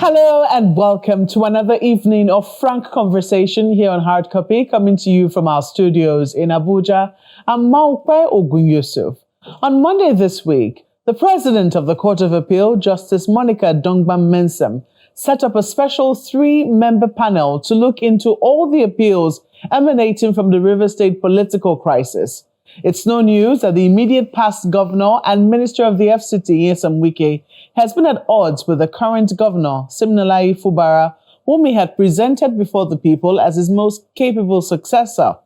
Hello and welcome to another evening of frank conversation here on Hard Copy, coming to you from our studios in Abuja. I'm Ogoni. On Monday this week, the President of the Court of Appeal, Justice Monica Dongban-Mensem, set up a special 3-member panel to look into all the appeals emanating from the Rivers State political crisis. It's no news that the immediate past governor and Minister of the FCT, Nyesom Wike, has been at odds with the current governor, Siminalayi Fubara, whom he had presented before the people as his most capable successor.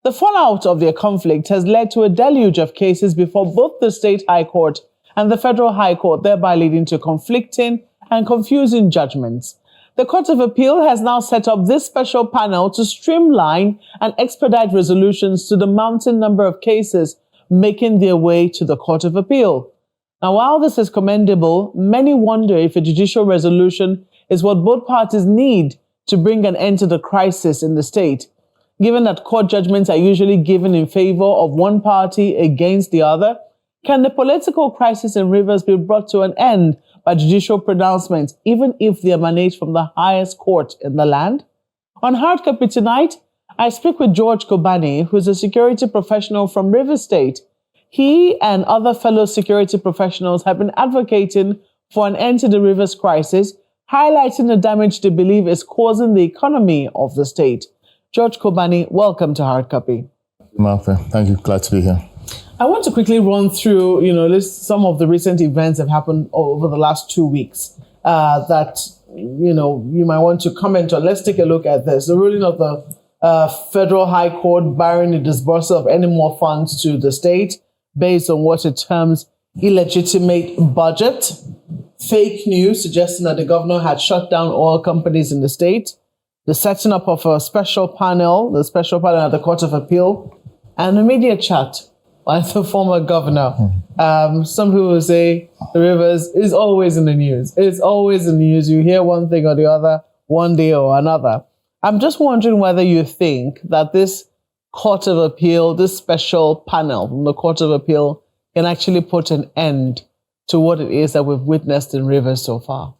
The fallout of their conflict has led to a deluge of cases before both the State High Court and the Federal High Court, thereby leading to conflicting and confusing judgments. The Court of Appeal has now set up this special panel to streamline and expedite resolutions to the mounting number of cases making their way to the Court of Appeal. Now, while this is commendable, many wonder if a judicial resolution is what both parties need to bring an end to the crisis in the state. Given that court judgments are usually given in favor of one party against the other, can the political crisis in Rivers be brought to an end by judicial pronouncements, even if they emanate from the highest court in the land? On Hard Copy tonight, I speak with George Kobani, who is a security professional from Rivers State. He and other fellow security professionals have been advocating for an end to the Rivers crisis, highlighting the damage they believe is causing the economy of the state. George Kobani, welcome to Hard Copy. Martha, thank you. Glad to be here. I want to quickly run through, some of the recent events that have happened over the last 2 weeks that, you might want to comment on. Let's take a look at this. The ruling of the Federal High Court barring the disbursal of any more funds to the state based on what it terms illegitimate budget. Fake news suggesting that the governor had shut down oil companies in the state. The setting up of a special panel, at the Court of Appeal, and a media chat by the former governor. Some people will say the Rivers is always in the news. It's always in the news. You hear one thing or the other, one day or another. I'm just wondering whether you think that this Court of Appeal, this special panel from the Court of Appeal, can actually put an end to what it is that we've witnessed in Rivers so far.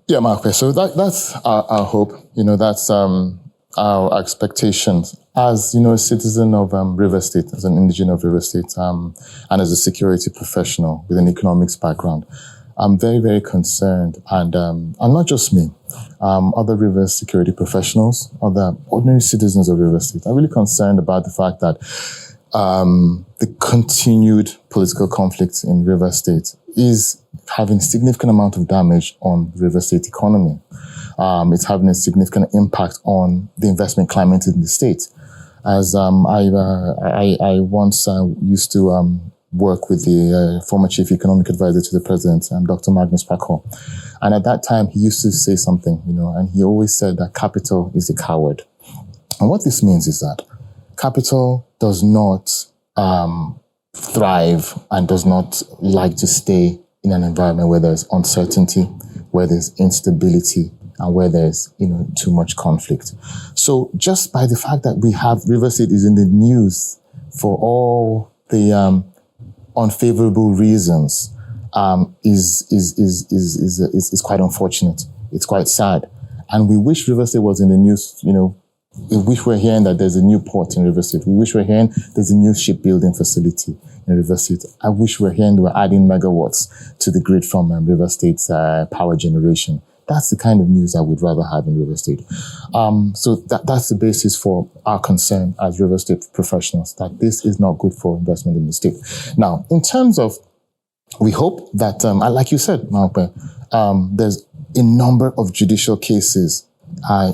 Yeah, Mark. So that's our hope. That's our expectations. As a citizen of Rivers State, as an indigenous of Rivers State, and as a security professional with an economics background, I'm very, very concerned, and not just me, other Rivers security professionals, other ordinary citizens of Rivers State are really concerned about the fact that the continued political conflict in Rivers State is having significant amount of damage on the Rivers State economy. It's having a significant impact on the investment climate in the state. As I once used to work with the former chief economic advisor to the president, Dr. Magnus Paco. And at that time, he used to say something, and he always said that capital is a coward. And what this means is that capital does not thrive and does not like to stay in an environment where there's uncertainty, where there's instability, and where there's, too much conflict. So just by the fact that we have Rivers State is in the news for all the unfavorable reasons is quite unfortunate. It's quite sad. And we wish Rivers State was in the news, we wish we're hearing that there's a new port in Rivers State. We wish we're hearing there's a new shipbuilding facility in Rivers State. I wish we're hearing we're adding megawatts to the grid from Rivers State's power generation. That's the kind of news I would rather have in Rivers State. So that's the basis for our concern as Rivers State professionals, that this is not good for investment in the state. Now, in terms of, we hope that, like you said, Malpe, there's a number of judicial cases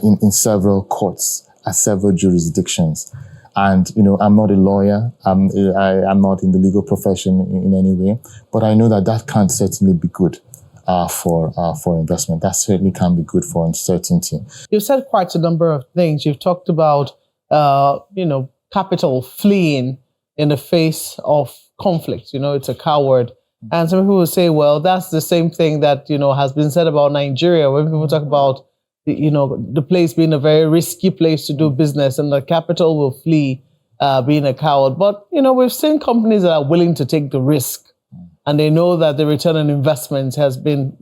in several courts at several jurisdictions. And, I'm not a lawyer. I'm not in the legal profession in any way, but I know that can certainly be good for investment. That certainly can be good for uncertainty. You've said quite a number of things. You've talked about, capital fleeing in the face of conflict. It's a coward. And some people will say, well, that's the same thing that, has been said about Nigeria, when people talk about, the place being a very risky place to do business and the capital will flee being a coward. But, we've seen companies that are willing to take the risk and they know that the return on investment has been,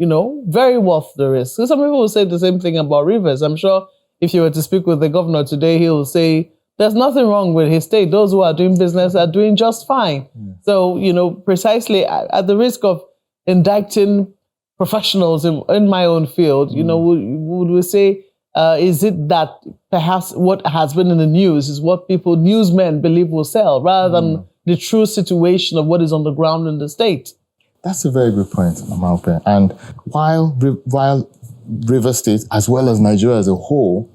very worth the risk. So some people will say the same thing about rivers. I'm sure if you were to speak with the governor today, he will say there's nothing wrong with his state. Those who are doing business are doing just fine. So, precisely at the risk of indicting professionals in my own field, would we say, is it that perhaps what has been in the news is what newsmen believe will sell rather than the true situation of what is on the ground in the state? That's a very good point, Amalpe. And while Rivers State, as well as Nigeria as a whole,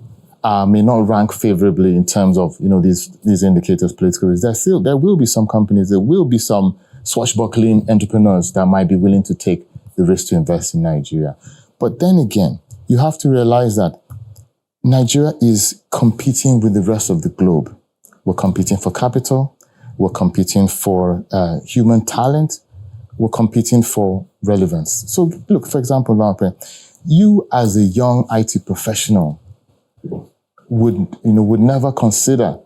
may not rank favorably in terms of these indicators, political risk, there will be some companies, there will be some swashbuckling entrepreneurs that might be willing to take the risk to invest in Nigeria. But then again, you have to realize that Nigeria is competing with the rest of the globe. We're competing for capital. We're competing for human talent. We're competing for relevance. So look, for example, Lampe, you as a young IT professional would never consider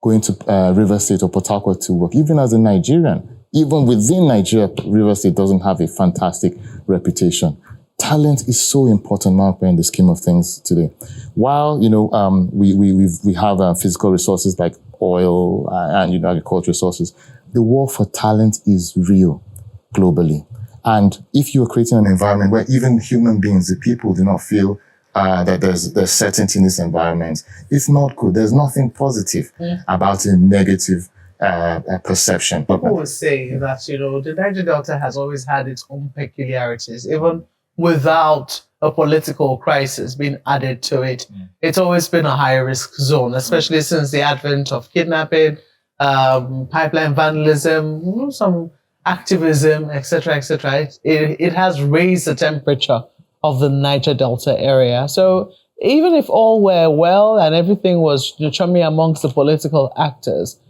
going to Rivers State or Port Harcourt to work. Even as a Nigerian, even within Nigeria, Rivers State doesn't have a fantastic reputation. Talent is so important, Mark, in the scheme of things today. While we have physical resources like oil and agricultural resources, the war for talent is real globally. And if you are creating an environment where even human beings, the people, do not feel that there's certainty in this environment, it's not good. There's nothing positive about a negative perception. People would say that the Niger Delta has always had its own peculiarities, even without a political crisis being added to it. It's always been a high-risk zone, especially since the advent of kidnapping, pipeline vandalism, some activism, etc., etc. It has raised the temperature of the Niger Delta area. So even if all were well and everything was chummy amongst the political actors,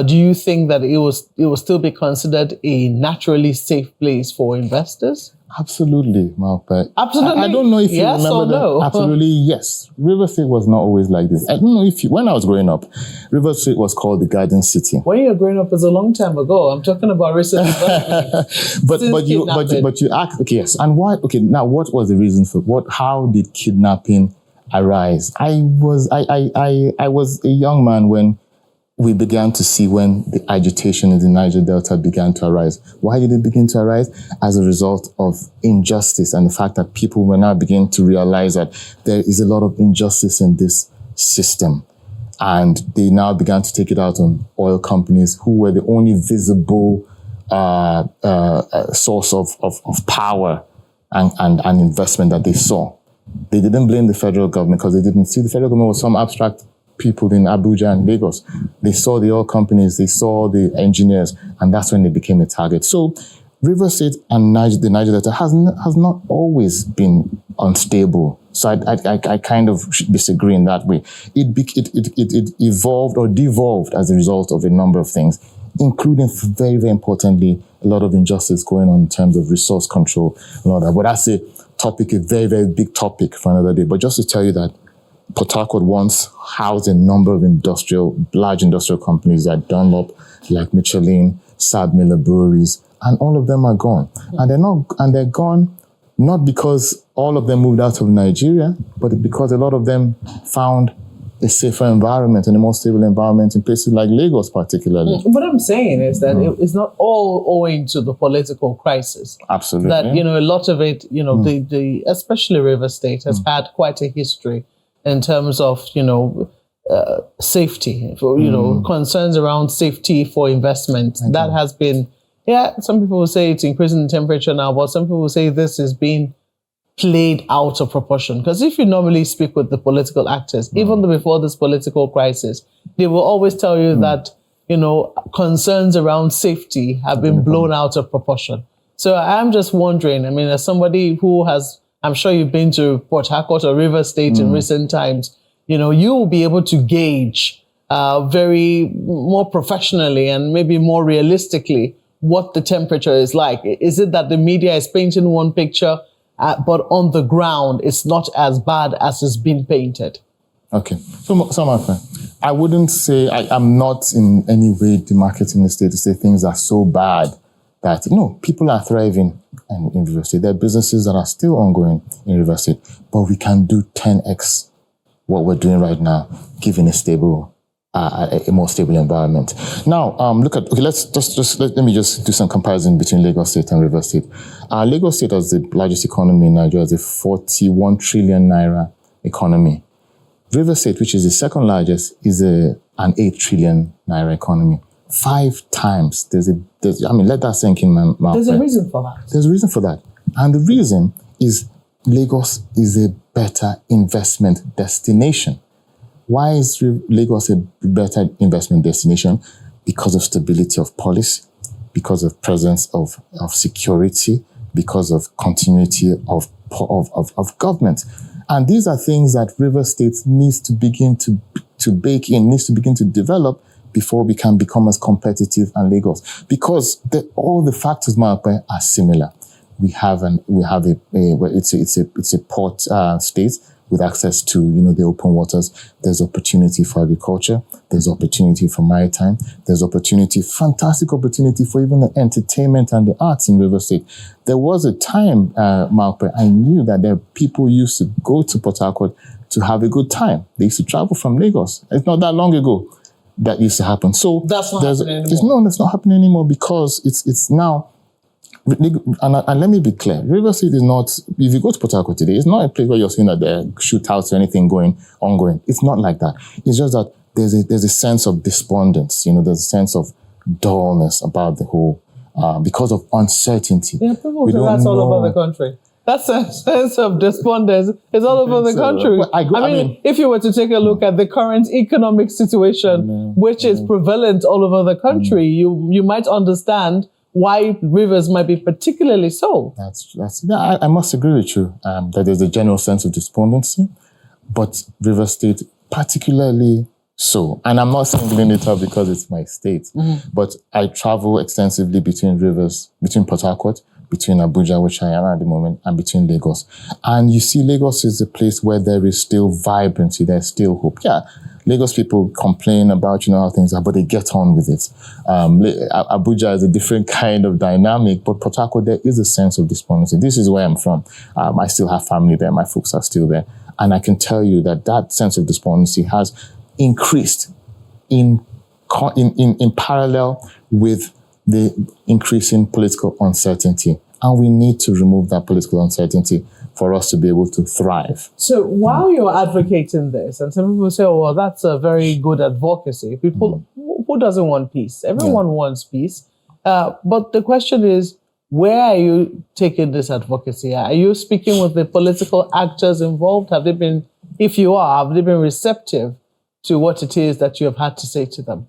do you think that it will still be considered a naturally safe place for investors? Absolutely, Malpe. Absolutely. I don't know if you yes remember or no. Absolutely, yes. River State was not always like this. I don't know when I was growing up, River State was called the Garden City. When you were growing up is a long time ago. I'm talking about recent but you asked, okay, yes. And why? Okay, now what was the reason for how did kidnapping arise? I was a young man when we began to see when the agitation in the Niger Delta began to arise. Why did it begin to arise? As a result of injustice and the fact that people were now beginning to realize that there is a lot of injustice in this system. And they now began to take it out on oil companies who were the only visible source of power and investment that they saw. They didn't blame the federal government because they didn't see the federal government was some abstract people in Abuja and Lagos. They saw the oil companies, they saw the engineers, and that's when they became a target. So River State and the Niger Delta has not always been unstable. So I kind of disagree in that way. It evolved or devolved as a result of a number of things, including, very, very importantly, a lot of injustice going on in terms of resource control and all that. But that's a very, very big topic for another day. But just to tell you that Port Harcourt once housed a number of large industrial companies like Dunlop, like Michelin, Sab Miller breweries, and all of them are gone. And they're gone not because all of them moved out of Nigeria, but because a lot of them found a safer environment and a more stable environment in places like Lagos, particularly. What I'm saying is that it's not all owing to the political crisis. Absolutely. That, a lot of it, the especially River State has had quite a history in terms of, safety, for, concerns around safety for investment. Okay. That has been, some people will say it's increasing the temperature now, but some people will say this is being played out of proportion. Because if you normally speak with the political actors, even before this political crisis, they will always tell you that, concerns around safety have been blown out of proportion. So I'm just wondering, as somebody who has, I'm sure you've been to Port Harcourt or River State in recent times, you will be able to gauge very more professionally and maybe more realistically what the temperature is like. Is it that the media is painting one picture, but on the ground, it's not as bad as it's been painted? Okay. So my friend, I wouldn't say, I'm not in any way demarcating the state to say things are so bad that, people are thriving in River State. There are businesses that are still ongoing in River State, but we can do 10x what we're doing right now, given a stable, a more stable environment. Now, let me just do some comparison between Lagos State and River State. Lagos State, as the largest economy in Nigeria, is a 41 trillion naira economy. River State, which is the second largest, is an 8 trillion naira economy. 5 times. Let that sink in my mouth. There's a reason for that. There's a reason for that. And the reason is Lagos is a better investment destination. Why is Lagos a better investment destination? Because of stability of policy, because of presence of security, because of continuity of government. And these are things that River State needs to begin to bake in, needs to begin to develop before we can become as competitive as Lagos. Because all the factors, Marpe, are similar. It's a port state with access to, the open waters. There's opportunity for agriculture. There's opportunity for maritime. There's fantastic opportunity for even the entertainment and the arts in River State. There was a time, Marpe, I knew that people used to go to Port Harcourt to have a good time. They used to travel from Lagos. It's not that long ago that used to happen. So that's not happening anymore. No, it's not happening anymore because it's now. And let me be clear, River State is not, if you go to Port Harcourt today, it's not a place where you're seeing that there are shootouts or anything ongoing. It's not like that. It's just that there's a sense of despondence, there's a sense of dullness about the whole, because of uncertainty. Yeah, people say that's all over the country. That's a sense of despondence. It's all over the country. I mean, if you were to take a look at the current economic situation, which is prevalent all over the country, you might understand why rivers might be particularly so. I must agree with you that there's a general sense of despondency, but River State particularly so. And I'm not singling it up because it's my state, but I travel extensively between Port Harcourt, between Abuja, which I am at the moment, and between Lagos. And you see, Lagos is a place where there is still vibrancy, there's still hope. Yeah, Lagos people complain about, how things are, but they get on with it. Abuja is a different kind of dynamic, but Port Harcourt, there is a sense of despondency. This is where I'm from. I still have family there. My folks are still there. And I can tell you that sense of despondency has increased in parallel with the increasing political uncertainty. And we need to remove that political uncertainty for us to be able to thrive. So while you're advocating this, and some people say, oh, well, that's a very good advocacy. People, who doesn't want peace? Everyone wants peace. But the question is, where are you taking this advocacy? Are you speaking with the political actors involved? Have they been receptive to what it is that you have had to say to them?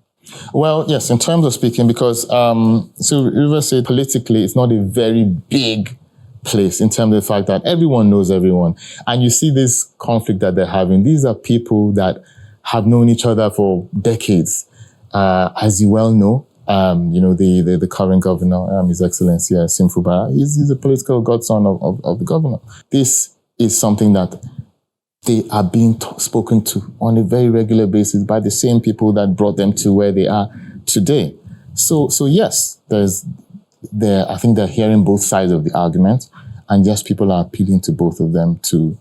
Well, yes, in terms of speaking, because so River State politically, it's not a very big place in terms of the fact that everyone knows everyone. And you see this conflict that they're having. These are people that have known each other for decades. As you well know, the current governor, His Excellency Sim Fubara, he's a political godson of the governor. This is something that they are being spoken to on a very regular basis by the same people that brought them to where they are today. So yes, I think they're hearing both sides of the argument, and yes, people are appealing to both of them to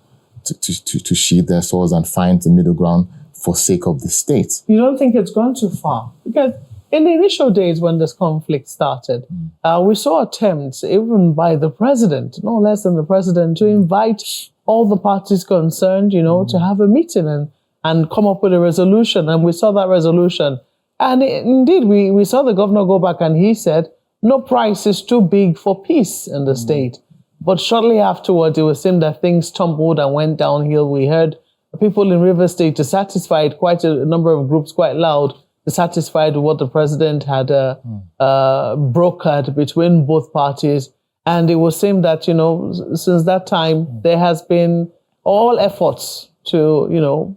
sheathe their swords and find the middle ground for sake of the state. You don't think it's gone too far? Because in the initial days when this conflict started, we saw attempts, even by the president, no less than the president, to invite all the parties concerned, to have a meeting and come up with a resolution. And we saw that resolution. And indeed, we saw the governor go back and he said, no price is too big for peace in the state. But shortly afterwards, it was seen that things tumbled and went downhill. We heard people in River State dissatisfied, quite a number of groups, quite loud, dissatisfied with what the president had brokered between both parties. And it was seen that, since that time, there has been all efforts to,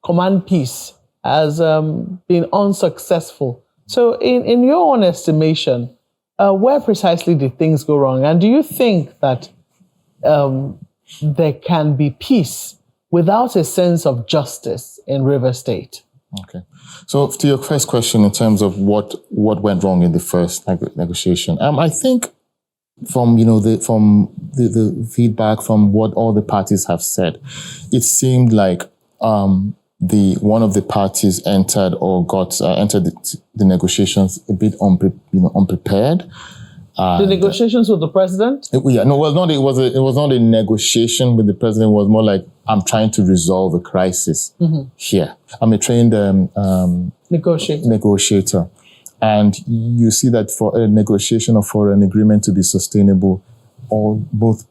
command peace has been unsuccessful. So in your own estimation, where precisely did things go wrong? And do you think that there can be peace without a sense of justice in River State? Okay. So to your first question in terms of what went wrong in the first negotiation, I think from the feedback from what all the parties have said, it seemed like one of the parties entered the negotiations a bit unprepared. The negotiations with the president? It was not a negotiation with the president. It was more like, I'm trying to resolve a crisis here. I'm a trained negotiator. And you see that for a negotiation or for an agreement to be sustainable, both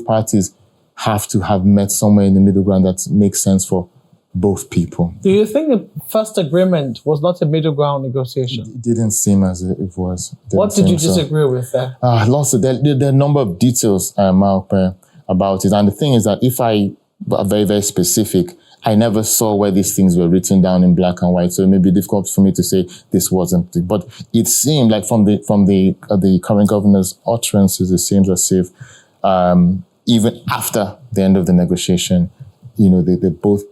parties have to have met somewhere in the middle ground that makes sense for both people. Do you think the first agreement was not a middle ground negotiation? It didn't seem as it was. What did you disagree with there? There are a number of details about it. And the thing is that if I were very, very specific, I never saw where these things were written down in black and white. So it may be difficult for me to say this wasn't. But it seemed like from the current governor's utterances, it seems as if even after the end of the negotiation, both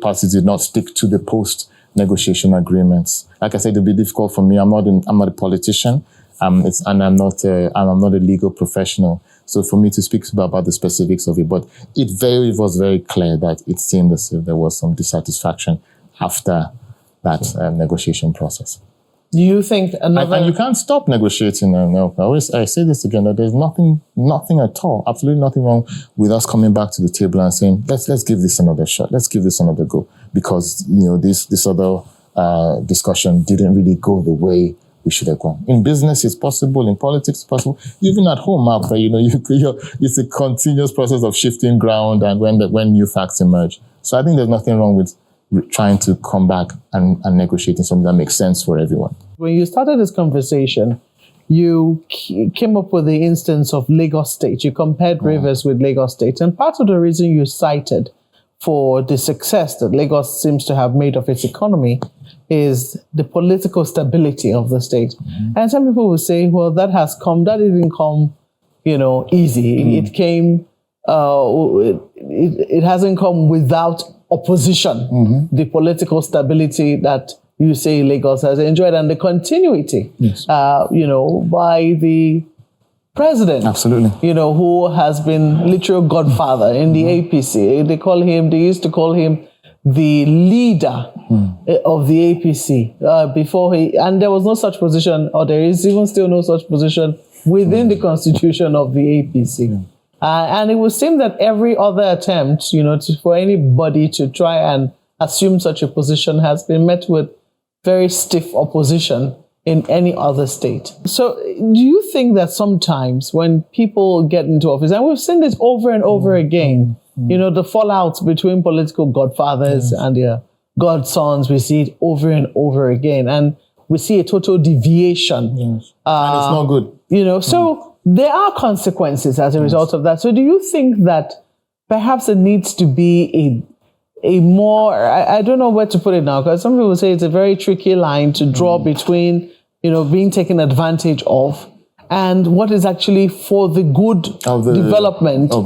parties did not stick to the post-negotiation agreements. Like I said, it'll be difficult for me. I'm not a politician, and I'm not a legal professional. So for me to speak about the specifics of it, but it was very clear that it seemed as if there was some dissatisfaction after that negotiation process. Do you think another... And you can't stop negotiating. I say this again, that there's nothing at all, absolutely nothing wrong with us coming back to the table and saying, let's give this another shot. Let's give this another go. Because, this other discussion didn't really go the way we should have gone. In business, it's possible. In politics, it's possible. Even at home, it's a continuous process of shifting ground and when new facts emerge. So I think there's nothing wrong with trying to come back and negotiating something that makes sense for everyone. When you started this conversation, you came up with the instance of Lagos State. You compared Rivers with Lagos State. And part of the reason you cited for the success that Lagos seems to have made of its economy is the political stability of the state. And some people will say, well, that didn't come, easy. It came, it hasn't come without opposition. The political stability that you say Lagos has enjoyed and the continuity, by the president. Absolutely. Who has been literal godfather in the APC. They used to call him the leader of the APC and there was no such position, or there is even still no such position within the constitution of the APC. And it would seem that every other attempt, for anybody to try and assume such a position has been met with very stiff opposition in any other state. So do you think that sometimes when people get into office, and we've seen this over and over again, the fallouts between political godfathers and their godsons, we see it over and over again. And we see a total deviation. And it's not good. So there are consequences as a result of that. So do you think that perhaps it needs to be a more, I don't know where to put it now, because some people say it's a very tricky line to draw between, being taken advantage of and what is actually for the good overall development of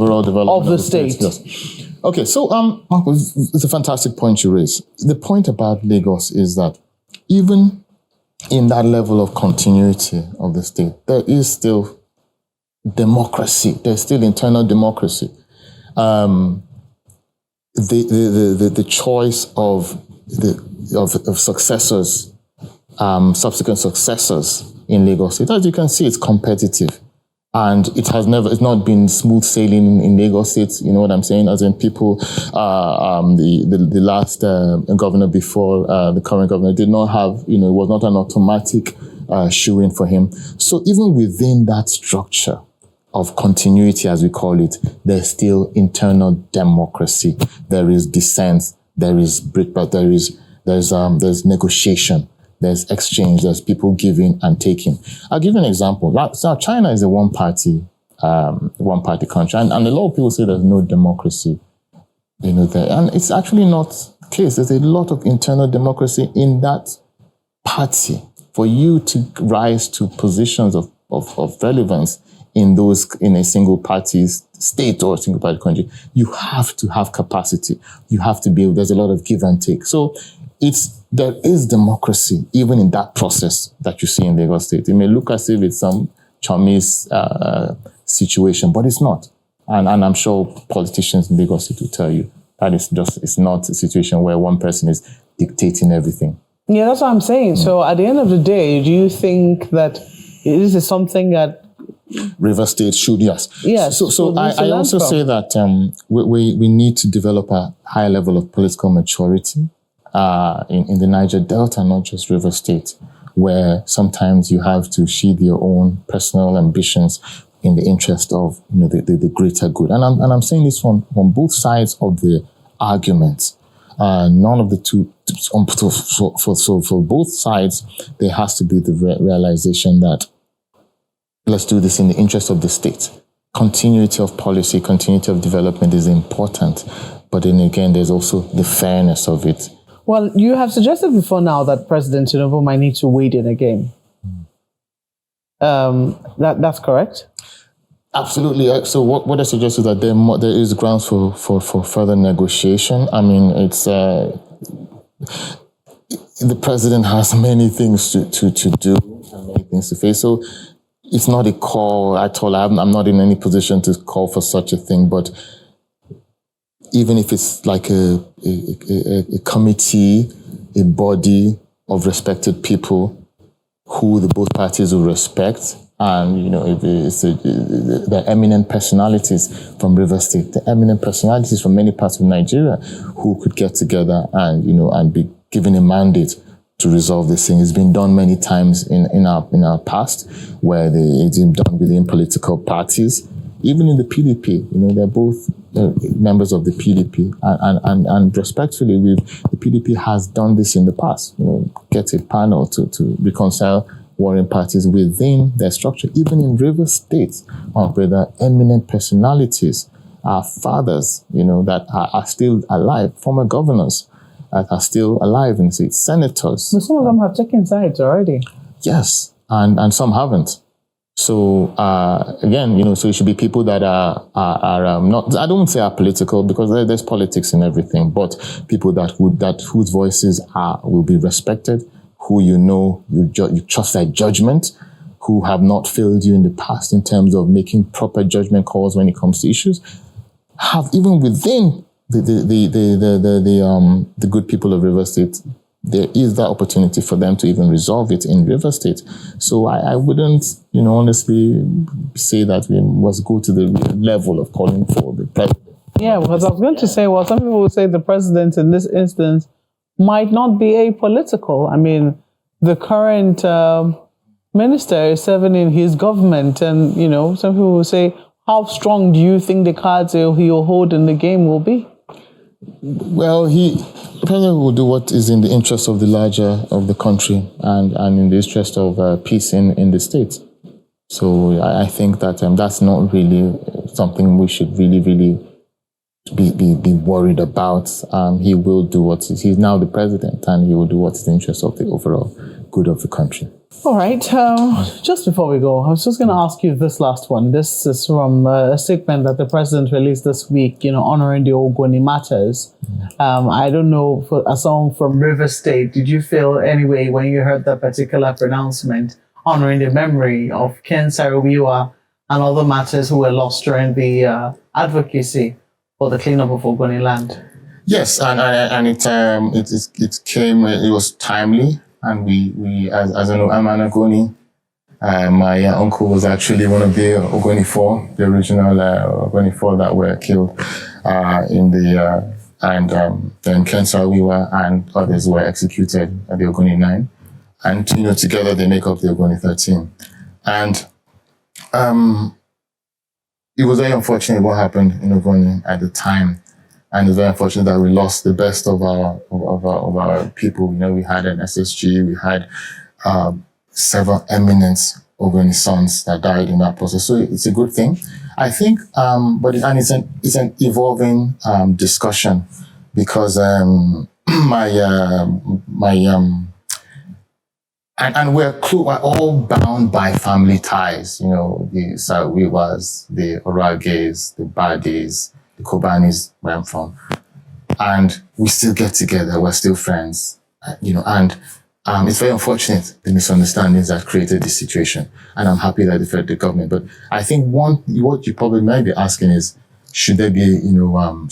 the state. Yes. Okay, so it's a fantastic point you raise. The point about Lagos is that even in that level of continuity of the state, there is still democracy. There's still internal democracy. The choice of successors, subsequent successors in Lagos State, as you can see, it's competitive, and it's not been smooth sailing in Lagos State. You know what I'm saying? As in people, the last governor before the current governor did not have, it was not an automatic shoo-in for him. So even within that structure of continuity, as we call it, there's still internal democracy. There is dissent. There is brickbat. There's negotiation. There's exchange. There's people giving and taking. I'll give you an example. So China is a one-party country, and a lot of people say there's no democracy, there, and it's actually not the case. There's a lot of internal democracy in that party. For you to rise to positions of of relevance in a single party state or single party country. You have to have capacity. You have to be able, there's a lot of give and take. So there is democracy even in that process that you see in Lagos State. It may look as if it's some Chinese situation, but it's not. And I'm sure politicians in Lagos State will tell you that it's not a situation where one person is dictating everything. Yeah, that's what I'm saying. So at the end of the day, do you think that this is something that River State should, yes. Yes. So I also say that we need to develop a high level of political maturity in the Niger Delta, not just River State, where sometimes you have to shield your own personal ambitions in the interest of the greater good. And I'm saying this from both sides of the argument. None of the two. For both sides, there has to be the realization that let's do this in the interest of the state. Continuity of policy, continuity of development is important, but then again, there's also the fairness of it. Well, you have suggested before now that President Tinubu might need to wade in again. That's correct? Absolutely. So what I suggest is that there is grounds for further negotiation. I mean, it's the president has many things to do and many things to face. So it's not a call at all. I'm not in any position to call for such a thing. But even if it's like a committee, a body of respected people who both parties will respect, and if it's the eminent personalities from River State, the eminent personalities from many parts of Nigeria who could get together and be given a mandate to resolve this thing. It's been done many times in our past, where it's been done within political parties, even in the PDP. They're both members of the PDP, and respectfully, the PDP has done this in the past. Get a panel to reconcile warring parties within their structure. Even in River State, where the eminent personalities, our fathers, that are still alive, former governors that are still alive in states, senators. But some of them have taken sides already. Yes, and some haven't. So again, so it should be people that are not. I don't say are political, because there's politics in everything, but people whose voices will be respected, who you trust their judgment, who have not failed you in the past in terms of making proper judgment calls when it comes to issues, have even within the good people of River State, there is that opportunity for them to even resolve it in River State. So I wouldn't, honestly say that we must go to the level of calling for the president. Yeah, because I was going to say, some people will say the president in this instance might not be apolitical. I mean, the current minister is serving in his government, and some people will say, how strong do you think the cards he'll hold in the game will be? Well, the president will do what is in the interest of the larger of the country and in the interest of peace in the state. So I think that that's not really something we should really be worried about. He will do he's now the president, and he will do what's in the interest of the overall good of the country. All right. Just before we go, I was just going to ask you this last one. This is from a statement that the president released this week, honoring the Ogoni Martyrs. I don't know, for a song from River State, did you feel anyway when you heard that particular pronouncement honoring the memory of Ken Saro-Wiwa and other martyrs who were lost during the advocacy for the cleanup of Ogoni land? Yes, and it was timely. And we as an Ogoni, my uncle was actually one of the Ogoni 4, the original Ogoni 4 that were killed in the and then Ken Saro-Wiwa and others were executed at the Ogoni 9, and together they make up the Ogoni 13. And it was very unfortunate what happened in Ogoni at the time. And it's very unfortunate that we lost the best of our people. We had an SSG, we had several eminent Ogoni sons that died in that process. So it's a good thing, I think. It's an evolving discussion, because my and we're all bound by family ties. You know, the Sawiwas, the Orages, the Badis, the Kobanis, where I'm from, and we still get together. We're still friends. You know, and it's very unfortunate the misunderstandings that created this situation. And I'm happy that the federal government. But I think what you probably might be asking is, should there be, you know,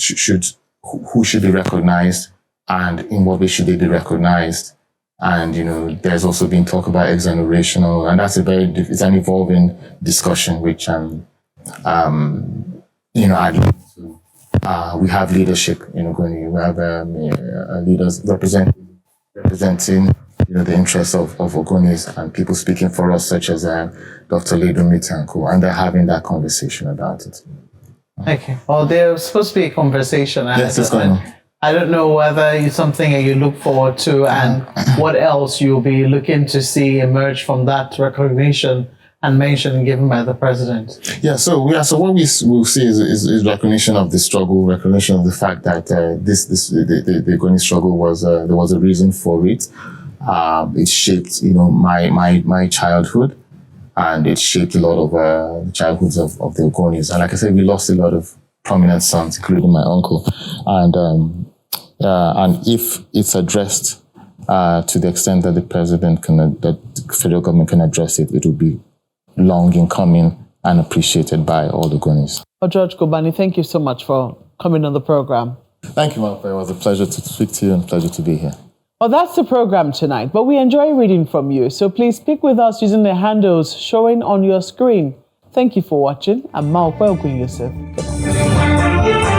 who should be recognized, and in what way should they be recognized? And, you know, there's also been talk about exonerational, and that's it's an evolving discussion, which, you know, I'd like to, we have leadership in Ogoni. We have leaders representing, you know, the interests of Ogonis, and people speaking for us, such as Dr. Ledo Mitanko, and they're having that conversation about it. Okay. Well, there's supposed to be a conversation. Yes, it's going on. I don't know whether it's something that you look forward to, and what else you'll be looking to see emerge from that recognition and mention given by the president. So what we will see is recognition of the struggle, recognition of the fact that the Ogoni struggle was there was a reason for it. It shaped, you know, my childhood, and it shaped a lot of the childhoods of the Ogonis. And like I said, we lost a lot of prominent sons, including my uncle. And if it's addressed to the extent that the that the federal government can address it, it will be long in coming and appreciated by all the Ogonis. Oh, George Kobani, thank you so much for coming on the program. Thank you, Martha. It was a pleasure to speak to you and a pleasure to be here. Well, that's the program tonight, but we enjoy reading from you, so please speak with us using the handles showing on your screen. Thank you for watching. I'm Maokwe Ogoni. Good night.